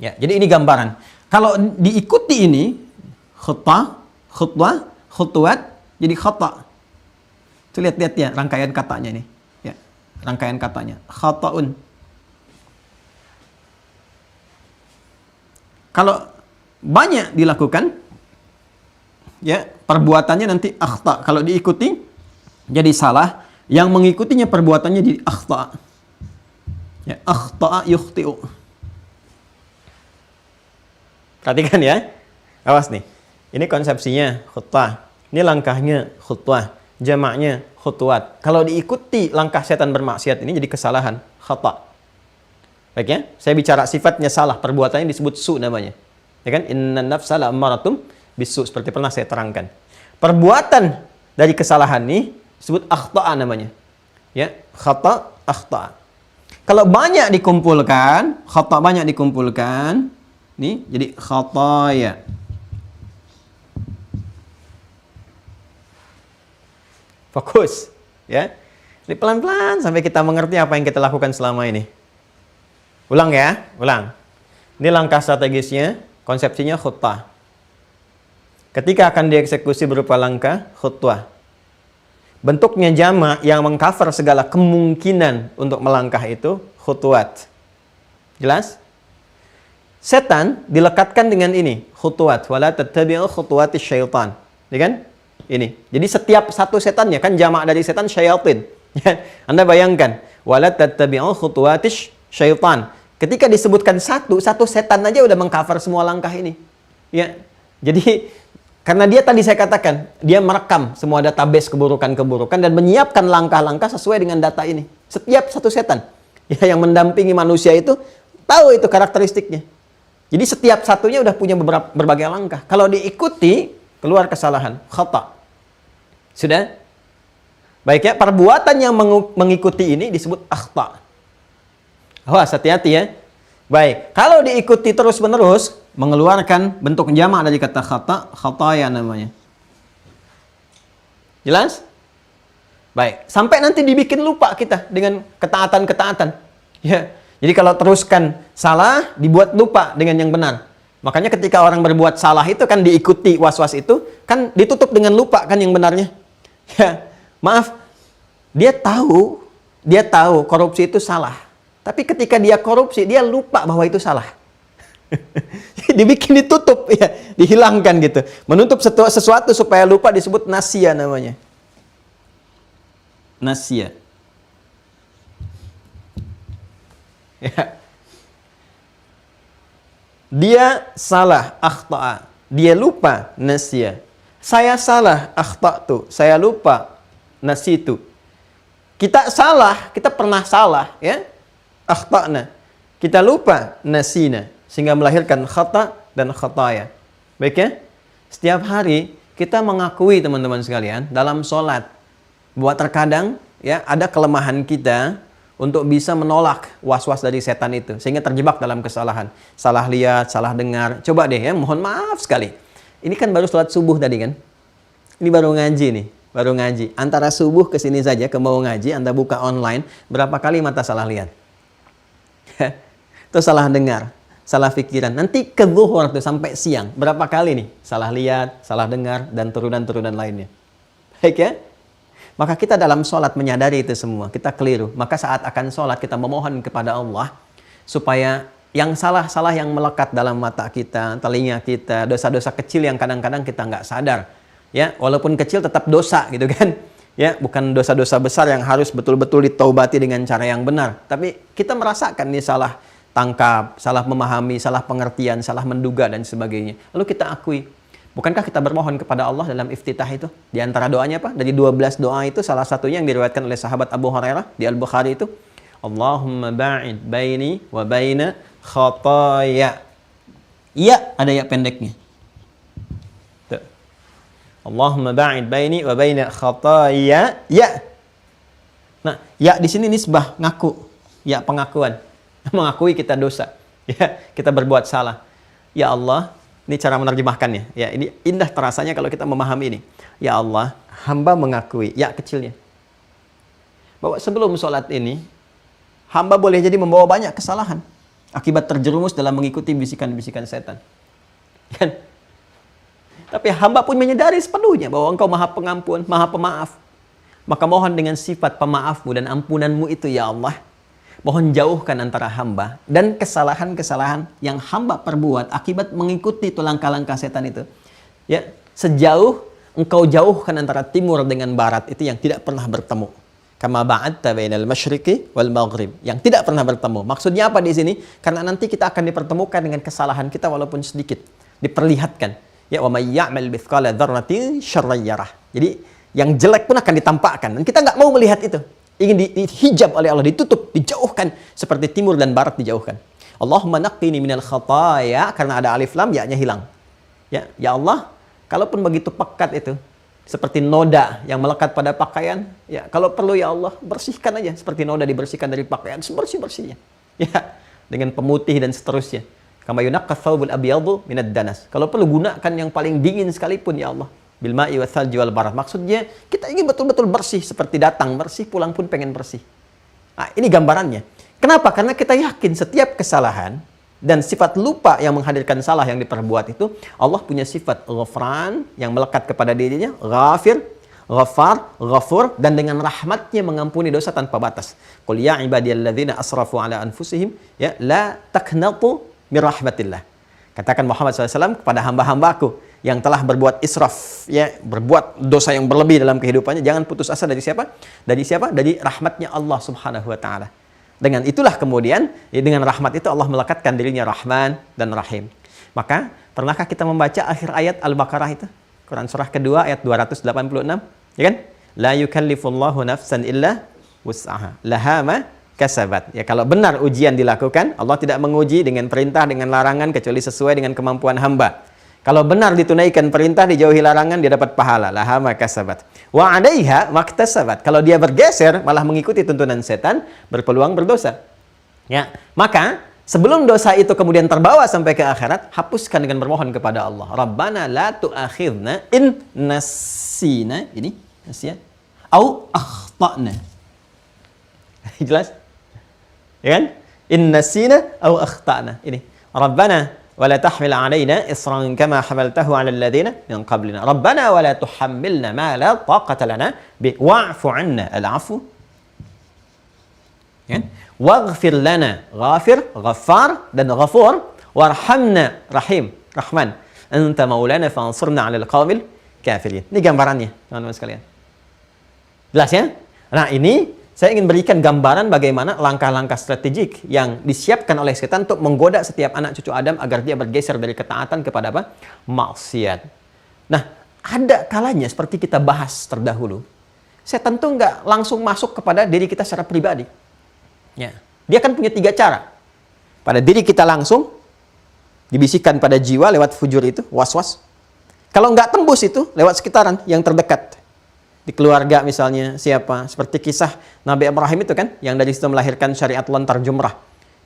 Ya, jadi ini gambaran. Kalau diikuti ini khutbah, khutwat, jadi khata. Tuh lihat ya rangkaian katanya ini. Ya, rangkaian katanya. Khata'un. Kalau banyak dilakukan, ya perbuatannya nanti akhta. Kalau diikuti jadi salah. Yang mengikutinya perbuatannya jadi akhta. Ya, akhta'a yukhti'u. Perhatikan ya. Awas nih. Ini konsepsinya khutbah. Ini langkahnya khutbah. Jamaknya khutwat. Kalau diikuti langkah setan bermaksiat ini jadi kesalahan. Khata. Baik ya. Saya bicara sifatnya salah. Perbuatannya disebut su namanya. Ya kan? Inna nafsa la'ammaratum bisu. Seperti pernah saya terangkan. Perbuatan dari kesalahan ini disebut akhta'a namanya. Ya. Khata, akhta'a. Kalau banyak dikumpulkan. Khata banyak dikumpulkan. Nih, jadi khataya. Fokus, ya. Jadi pelan-pelan sampai kita mengerti apa yang kita lakukan selama ini. Ulang ya, ulang. Ini langkah strategisnya, konsepsinya khutbah. Ketika akan dieksekusi berupa langkah khutbah. Bentuknya jamak yang mengcover segala kemungkinan untuk melangkah itu khutwat. Jelas? Setan dilekatkan dengan ini, khutwat, wala tattabi'u khutuwatis syaitan. Ya kan? Ini. Jadi setiap satu setannya kan jamak dari setan syaitin. Ya. Anda bayangkan, wala tattabi'u khutuwatis syaitan. Ketika disebutkan satu setan aja udah mengcover semua langkah ini. Ya. Jadi karena dia tadi saya katakan, dia merekam semua database keburukan-keburukan dan menyiapkan langkah-langkah sesuai dengan data ini. Setiap satu setan ya, yang mendampingi manusia itu tahu itu karakteristiknya. Jadi setiap satunya udah punya berbagai langkah. Kalau diikuti, keluar kesalahan. Khata. Sudah? Baik ya, perbuatan yang mengikuti ini disebut akhta. Awas, hati-hati ya. Baik, kalau diikuti terus-menerus, mengeluarkan bentuk jamak dari kata khata, khataya namanya. Jelas? Baik, sampai nanti dibikin lupa kita dengan ketaatan-ketaatan. Ya. Jadi kalau teruskan salah, dibuat lupa dengan yang benar. Makanya ketika orang berbuat salah itu kan diikuti was-was itu, kan ditutup dengan lupa kan yang benarnya. Ya, maaf, dia tahu korupsi itu salah. Tapi ketika dia korupsi, dia lupa bahwa itu salah. Dibikin ditutup, ya, dihilangkan gitu. Menutup sesuatu supaya lupa disebut nasya namanya. Nasya. Ya. Dia salah, akhta'a. Dia lupa, nasya. Saya salah, akhta'tu. Saya lupa, nasitu. Kita salah, kita pernah salah, ya. Akhta'na. Kita lupa, nasina. Sehingga melahirkan khata dan khataya. Baik ya? Setiap hari kita mengakui teman-teman sekalian dalam sholat. Buat terkadang ya ada kelemahan kita untuk bisa menolak was-was dari setan itu. Sehingga terjebak dalam kesalahan. Salah lihat, salah dengar. Coba deh ya, mohon maaf sekali. Ini kan baru sholat subuh tadi kan. Ini baru ngaji nih. Baru ngaji. Antara subuh ke sini saja, ke mau ngaji, Anda buka online. Berapa kali mata salah lihat? Itu salah dengar. Salah pikiran. Nanti ke zuhur tuh sampai siang. Berapa kali nih? Salah lihat, salah dengar, dan turunan-turunan lainnya. Baik ya? Maka kita dalam sholat menyadari itu semua. Kita keliru. Maka saat akan sholat kita memohon kepada Allah supaya yang salah-salah yang melekat dalam mata kita, telinga kita, dosa-dosa kecil yang kadang-kadang kita nggak sadar. Ya, walaupun kecil tetap dosa gitu kan. Ya, bukan dosa-dosa besar yang harus betul-betul ditaubati dengan cara yang benar. Tapi kita merasakan ini salah tangkap, salah memahami, salah pengertian, salah menduga dan sebagainya. Lalu kita akui. Bukankah kita bermohon kepada Allah dalam iftitah itu? Di antara doanya apa? Dari 12 doa itu salah satunya yang diriwayatkan oleh sahabat Abu Hurairah di Al-Bukhari itu. Allahumma ba'id baini wa baina khataya. Iya, ada ya pendeknya. Tuh. Allahumma ba'id baini wa baina khataya. Ya. Nah, ya di sini nisbah ngaku. Ya, pengakuan. Mengakui kita dosa. Ya, kita berbuat salah. Ya Allah, ini cara menerjemahkannya. Ya, ini indah terasanya kalau kita memahami ini. Ya Allah, hamba mengakui, ya kecilnya, bahwa sebelum sholat ini, hamba boleh jadi membawa banyak kesalahan. Akibat terjerumus dalam mengikuti bisikan-bisikan setan. Kan? Tapi hamba pun menyadari sepenuhnya bahwa Engkau Maha Pengampun, Maha Pemaaf. Maka mohon dengan sifat pemaafmu dan ampunanmu itu ya Allah, mohon jauhkan antara hamba dan kesalahan-kesalahan yang hamba perbuat akibat mengikuti itu langkah-langkah setan itu. Ya, sejauh Engkau jauhkan antara timur dengan barat itu yang tidak pernah bertemu. Kama ba'adta bainal masyriqi wal maghrib, yang tidak pernah bertemu. Maksudnya apa di sini? Karena nanti kita akan dipertemukan dengan kesalahan kita walaupun sedikit, diperlihatkan. Ya, wa may ya'mal mithqala dzarratin syarran yarah. Jadi yang jelek pun akan ditampakkan. Dan kita nggak mau melihat itu. Ingin dihijab oleh Allah, ditutup, dijauhkan. Seperti timur dan barat dijauhkan. Allahumma naqqini minal khataya. Karena ada alif lam, ya-nya hilang. Ya Allah, kalaupun begitu pekat itu, seperti noda yang melekat pada pakaian, ya kalau perlu ya Allah, bersihkan aja. Seperti noda dibersihkan dari pakaian, sebersih-bersihnya. Ya, dengan pemutih dan seterusnya. Kama yunaqqa thawbul abyadu minad danas. Kalau perlu gunakan yang paling dingin sekalipun ya Allah. Bil ma'i wa thalji wal barad. Maksudnya kita ingin betul-betul bersih, seperti datang bersih, pulang pun pengen bersih. Nah, ini gambarannya. Kenapa? Karena kita yakin setiap kesalahan dan sifat lupa yang menghadirkan salah yang diperbuat itu, Allah punya sifat ghafran yang melekat kepada dirinya, ghafir, ghafar, ghafur, dan dengan rahmatnya mengampuni dosa tanpa batas. Qul ya ibadiyalladzina asrafu ala anfusihim, ya la taqnatu min rahmatillah. Katakan Muhammad SAW kepada hamba-hambaku yang telah berbuat israf, ya, berbuat dosa yang berlebih dalam kehidupannya, jangan putus asa dari siapa? Dari siapa? Dari rahmatnya Allah Subhanahu wa taala. Dengan itulah kemudian, ya, dengan rahmat itu Allah melekatkan dirinya Rahman dan Rahim. Maka, pernahkah kita membaca akhir ayat Al-Baqarah itu? Quran surah kedua ayat 286, ya kan? La yukallifullahu nafsan illa wus'aha. Laha ma kasabat. Ya, kalau benar ujian dilakukan, Allah tidak menguji dengan perintah, dengan larangan kecuali sesuai dengan kemampuan hamba. Kalau benar ditunaikan perintah, dijauhi larangan, dia dapat pahala. Laha ma kasabat. Wa 'alaiha maktasabat. Kalau dia bergeser malah mengikuti tuntunan setan, berpeluang berdosa. Ya, maka sebelum dosa itu kemudian terbawa sampai ke akhirat, hapuskan dengan bermohon kepada Allah. Rabbana la tu'akhidna in nasina, ini nasiya, au akhtana. Jelas? Ya kan? In nasina au akhtana. Ini. Rabbana ولا تحمل علينا إصرا كما حملته على الذين من قبلنا ربنا ولا تحملنا ما لا طاقة لنا به واعف عنا العفو واغفر لنا غافر غفار dan غفور وارحمنا رحيم رحمن أنت مولانا فانصرنا على القوم الكافرين. Ini gambarannya teman-teman sekalian. Jelas ya? Nah, ini saya ingin berikan gambaran bagaimana langkah-langkah strategik yang disiapkan oleh setan untuk menggoda setiap anak cucu Adam agar dia bergeser dari ketaatan kepada apa? Maksiat. Nah, ada kalanya seperti kita bahas terdahulu, setan tuh nggak langsung masuk kepada diri kita secara pribadi. Ya. Dia kan punya 3 cara. Pada diri kita langsung, dibisikkan pada jiwa lewat fujur itu, was-was. Kalau nggak tembus itu, lewat sekitaran yang terdekat. Di keluarga misalnya siapa, seperti kisah Nabi Ibrahim itu kan, yang dari situ melahirkan syariat lontar jumrah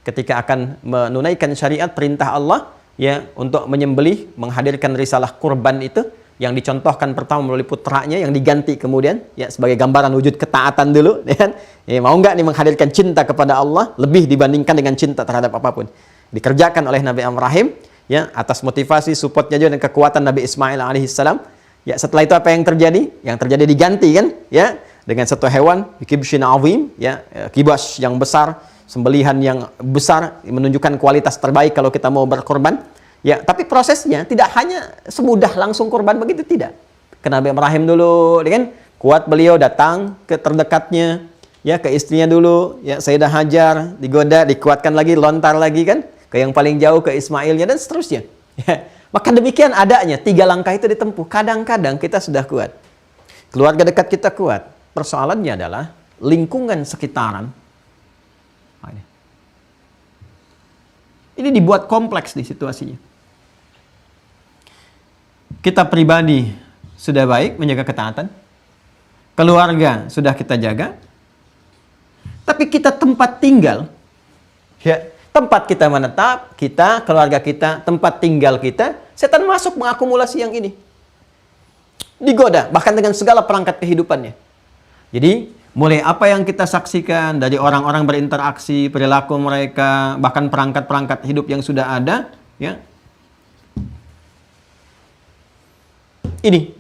ketika akan menunaikan syariat perintah Allah, ya, untuk menyembelih, menghadirkan risalah kurban itu yang dicontohkan pertama melalui putranya yang diganti kemudian, ya, sebagai gambaran wujud ketaatan dulu, ya kan? Ya, mau nggak nih menghadirkan cinta kepada Allah lebih dibandingkan dengan cinta terhadap apapun, dikerjakan oleh Nabi Ibrahim, ya, atas motivasi support-nya juga dan kekuatan Nabi Ismail alaihissalam. Ya, setelah itu apa yang terjadi? Yang terjadi diganti kan, ya, dengan satu hewan, kibshin azim, ya, kibas yang besar, sembelihan yang besar, menunjukkan kualitas terbaik kalau kita mau berkorban. Ya, tapi prosesnya tidak hanya semudah langsung korban begitu, tidak. Ke Nabi Ibrahim dulu, ya kan? Kuat beliau datang ke terdekatnya, ya, ke istrinya dulu, ya, Sayyidah Hajar, digoda, dikuatkan lagi, lontar lagi kan, ke yang paling jauh ke Ismailnya dan seterusnya. Ya. Maka demikian adanya 3 langkah itu ditempuh. Kadang-kadang kita sudah kuat, keluarga dekat kita kuat. Persoalannya adalah lingkungan sekitaran. Ini dibuat kompleks di situasinya. Kita pribadi sudah baik menjaga ketaatan, keluarga sudah kita jaga, tapi kita tempat tinggal, ya, tempat kita menetap, kita, keluarga kita, tempat tinggal kita, setan masuk mengakumulasi yang ini. Digoda, bahkan dengan segala perangkat kehidupannya. Jadi, Mulai apa yang kita saksikan dari orang-orang berinteraksi, perilaku mereka, bahkan perangkat-perangkat hidup yang sudah ada, ya. Ini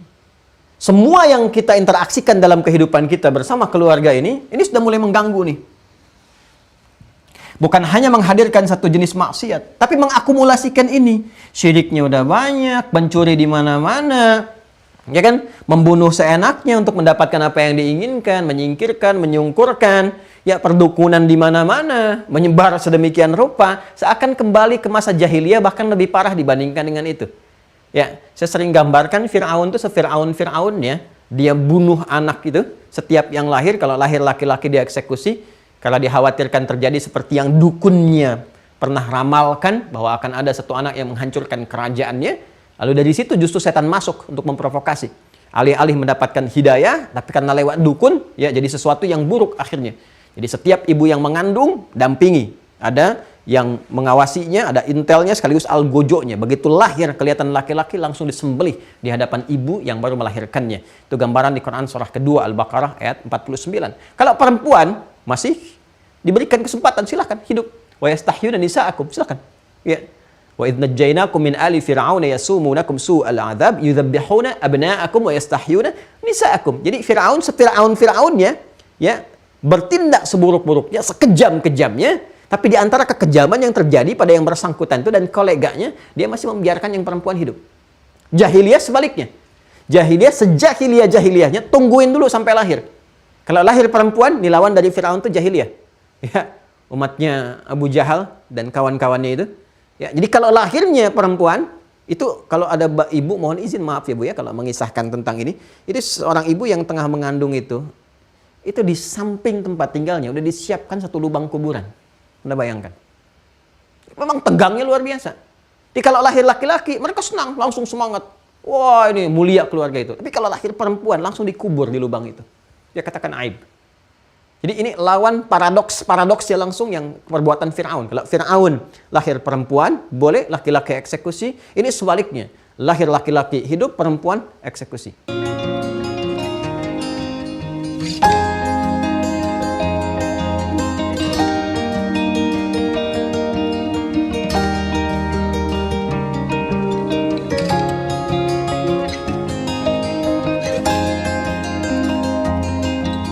semua yang kita interaksikan dalam kehidupan kita bersama keluarga ini sudah mulai mengganggu nih. Bukan hanya menghadirkan satu jenis maksiat, tapi mengakumulasikan ini. Syiriknya udah banyak, mencuri di mana-mana, ya kan? Membunuh seenaknya untuk mendapatkan apa yang diinginkan, menyingkirkan, menyungkurkan, ya perdukunan di mana-mana, menyebar sedemikian rupa, seakan kembali ke masa jahiliyah, bahkan lebih parah dibandingkan dengan itu. Ya, saya sering gambarkan Fir'aun itu se-Fir'aun-Fir'aunnya, dia bunuh anak itu, setiap yang lahir, kalau lahir laki-laki dia eksekusi. Kalau dikhawatirkan terjadi seperti yang dukunnya pernah ramalkan, bahwa akan ada satu anak yang menghancurkan kerajaannya, lalu dari situ justru setan masuk untuk memprovokasi. Alih-alih mendapatkan hidayah, tapi karena lewat dukun, ya jadi sesuatu yang buruk akhirnya. Jadi setiap ibu yang mengandung, dampingi. Ada yang mengawasinya, ada intelnya sekaligus algojonya. Begitu lahir, kelihatan laki-laki, langsung disembelih di hadapan ibu yang baru melahirkannya. Itu gambaran di Quran surah kedua Al-Baqarah ayat 49. Kalau perempuan masih diberikan kesempatan, silahkan hidup. Wa yastahyuna nisa'akum, silahkan. Ya. Wa idh najjaynakum min ali fir'auna yasumunakum su'al 'adzab yudzabbihuna abna'akum wa yastahyuna nisa'akum. Jadi Firaun se-Firaun-Firaunnya ya bertindak seburuk-buruknya, sekejam-kejamnya, tapi di antara kekejaman yang terjadi pada yang bersangkutan itu dan koleganya, dia masih membiarkan yang perempuan hidup. Jahiliyah sebaliknya. Jahiliyah sejahiliyah-jahiliyahnya tungguin dulu sampai lahir. Kalau lahir perempuan, dilawan dari Firaun itu jahiliyah. Ya, umatnya Abu Jahal dan kawan-kawannya itu. Ya, jadi kalau lahirnya perempuan, itu kalau ada ibu, mohon izin, maaf ya Bu ya, kalau mengisahkan tentang ini. Itu seorang ibu yang tengah mengandung itu di samping tempat tinggalnya, udah disiapkan satu lubang kuburan. Anda bayangkan. Memang tegangnya luar biasa. Jadi kalau lahir laki-laki, mereka senang, langsung semangat. Wah ini mulia keluarga itu. Tapi kalau lahir perempuan, langsung dikubur di lubang itu. Dia katakan aib. Jadi ini lawan paradoksnya langsung yang perbuatan Fir'aun. Kalau Fir'aun lahir perempuan, boleh laki-laki eksekusi. Ini sebaliknya. Lahir laki-laki hidup, perempuan eksekusi.